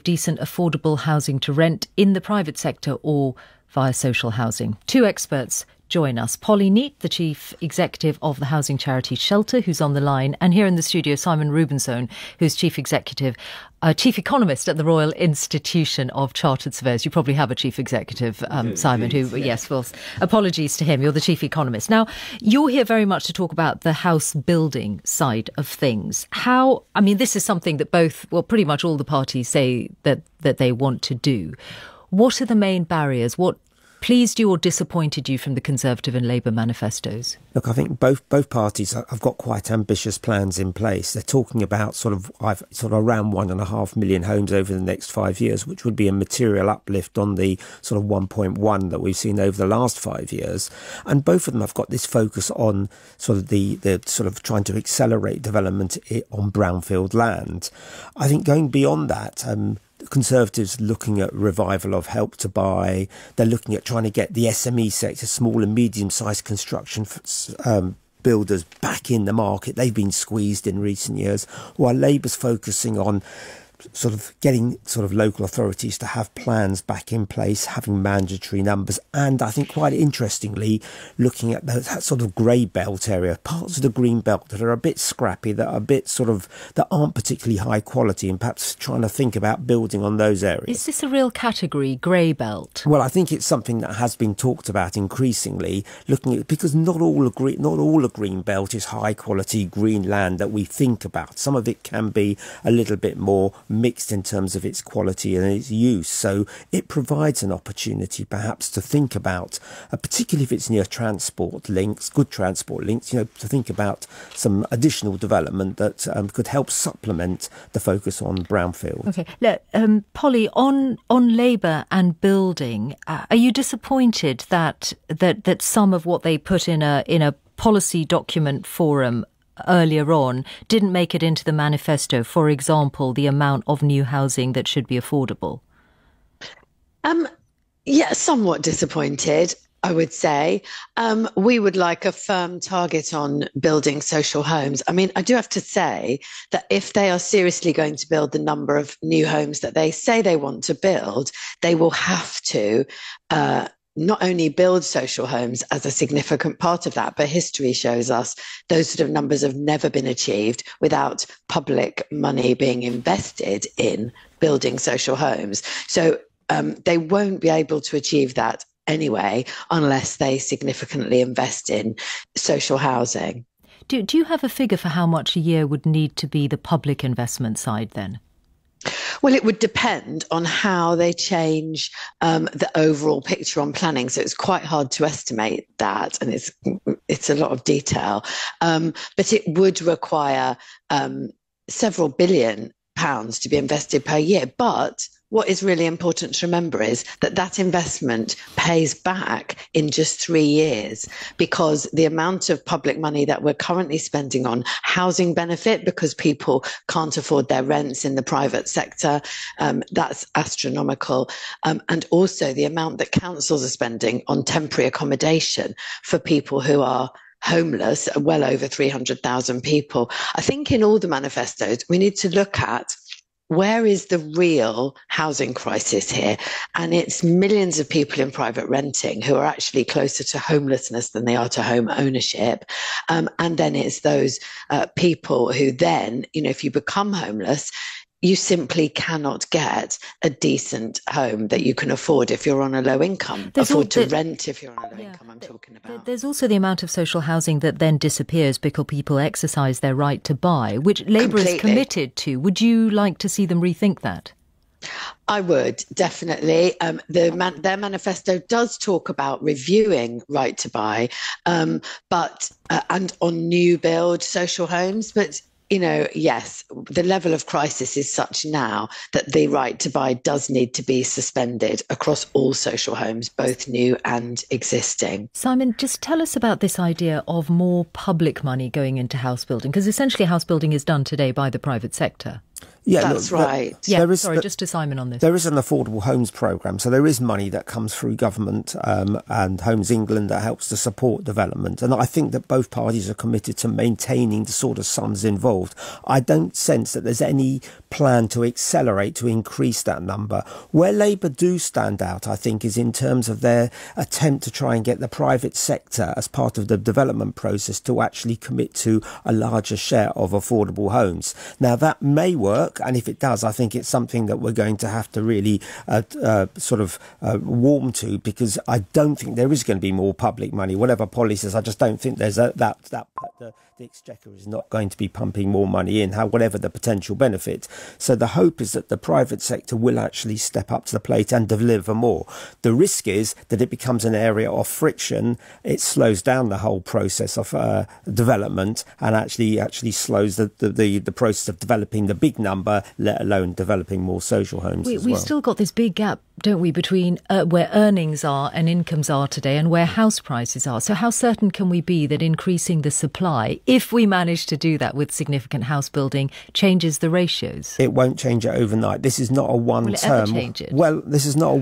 decent, affordable housing to rent in the private sector or via social housing? Two experts join us. Polly Neate, the Chief Executive of the housing charity Shelter, who's on the line, and here in the studio, Simon Rubinsohn, who's Chief Economist at the Royal Institution of Chartered Surveyors. You probably have a Chief Executive, Simon, who, yes, well, apologies to him. You're the Chief Economist. Now, you're here very much to talk about the house building side of things. This is something that pretty much all the parties say that they want to do. What are the main barriers? What pleased you or disappointed you from the Conservative and Labour manifestos? Look, I think both parties have got quite ambitious plans in place. They're talking about sort of around 1.5 million homes over the next 5 years, which would be a material uplift on the sort of 1.1 that we've seen over the last 5 years. And both of them have got this focus on sort of the sort of trying to accelerate development on brownfield land. I think going beyond that, Conservatives looking at revival of Help to Buy. They're looking at trying to get the SME sector, small and medium-sized construction builders, back in the market. They've been squeezed in recent years, while Labour's focusing on sort of getting sort of local authorities to have plans back in place, having mandatory numbers, and I think quite interestingly looking at that sort of grey belt area, parts of the green belt that are a bit scrappy, that are a bit that aren't particularly high quality, and perhaps trying to think about building on those areas. Is this a real category, grey belt? Well, I think it's something that has been talked about increasingly, looking at, because not all a green belt is high quality green land that we think about. Some of it can be a little bit more mixed in terms of its quality and its use. So it provides an opportunity perhaps to think about, particularly if it's near good transport links, to think about some additional development that could help supplement the focus on brownfield. Okay. Look, Polly, on Labour and building, are you disappointed that some of what they put in a policy document forum earlier on didn't make it into the manifesto? For example, the amount of new housing that should be affordable. Somewhat disappointed, I would say. We would like a firm target on building social homes. I mean, I do have to say that if they are seriously going to build the number of new homes that they say they want to build, they will have to not only build social homes as a significant part of that, but history shows us those sort of numbers have never been achieved without public money being invested in building social homes. So they won't be able to achieve that anyway unless they significantly invest in social housing. Do you have a figure for how much a year would need to be the public investment side then? Well, it would depend on how they change the overall picture on planning. So it's quite hard to estimate that, and it's a lot of detail. But it would require several billion pounds to be invested per year. But what is really important to remember is that investment pays back in just 3 years, because the amount of public money that we're currently spending on housing benefit, because people can't afford their rents in the private sector, that's astronomical. And also the amount that councils are spending on temporary accommodation for people who are homeless, well over 300,000 people. I think in all the manifestos, we need to look at where is the real housing crisis here? And it's millions of people in private renting who are actually closer to homelessness than they are to home ownership. And then it's those people who then, if you become homeless, you simply cannot get a decent home that you can afford if you're on a low income. Rent if you're on a low income, I'm talking about. There's also the amount of social housing that then disappears because people exercise their right to buy, which Labour is committed to. Would you like to see them rethink that? I would, definitely. Their manifesto does talk about reviewing right to buy, but and on new build social homes, but yes, the level of crisis is such now that the right to buy does need to be suspended across all social homes, both new and existing. Simon, just tell us about this idea of more public money going into house building, because essentially house building is done today by the private sector. Yeah, That's right. Yeah, sorry, just to Simon on this. There is an affordable homes programme, so there is money that comes through government and Homes England that helps to support development. And I think that both parties are committed to maintaining the sort of sums involved. I don't sense that there's any plan to accelerate, to increase that number. Where Labour do stand out, I think, is in terms of their attempt to try and get the private sector as part of the development process to actually commit to a larger share of affordable homes. Now, that may work. And if it does, I think it's something that we're going to have to really warm to, because I don't think there is going to be more public money. Whatever Polly says, I just don't think there's the Exchequer is not going to be pumping more money in, whatever the potential benefit. So the hope is that the private sector will actually step up to the plate and deliver more. The risk is that it becomes an area of friction. It slows down the whole process of development and actually slows the process of developing the big number, let alone developing more social homes as well. We've still got this big gap, don't we, between where earnings are and incomes are today and where house prices are. So how certain can we be that increasing the supply, if we manage to do that with significant house building, changes the ratios? It won't change it overnight. This is not a one-term. Will it ever change it? Well, this is not a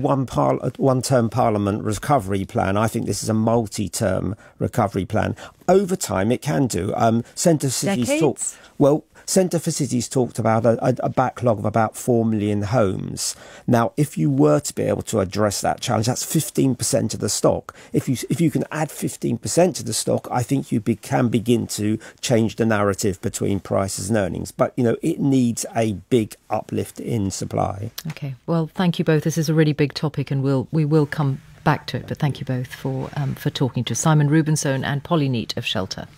one-term Parliament recovery plan. I think this is a multi-term recovery plan. Over time, it can do. Centre for Cities talked about a backlog of about 4 million homes. Now, if you were to be able to address that challenge, that's 15% of the stock. If you can add 15% to the stock, I think you can begin to change the narrative between prices and earnings. But, it needs a big uplift in supply. OK, well, thank you both. This is a really big topic and we will come back to it. But thank you both for talking to us. Simon Rubinsohn and Polly Neate of Shelter.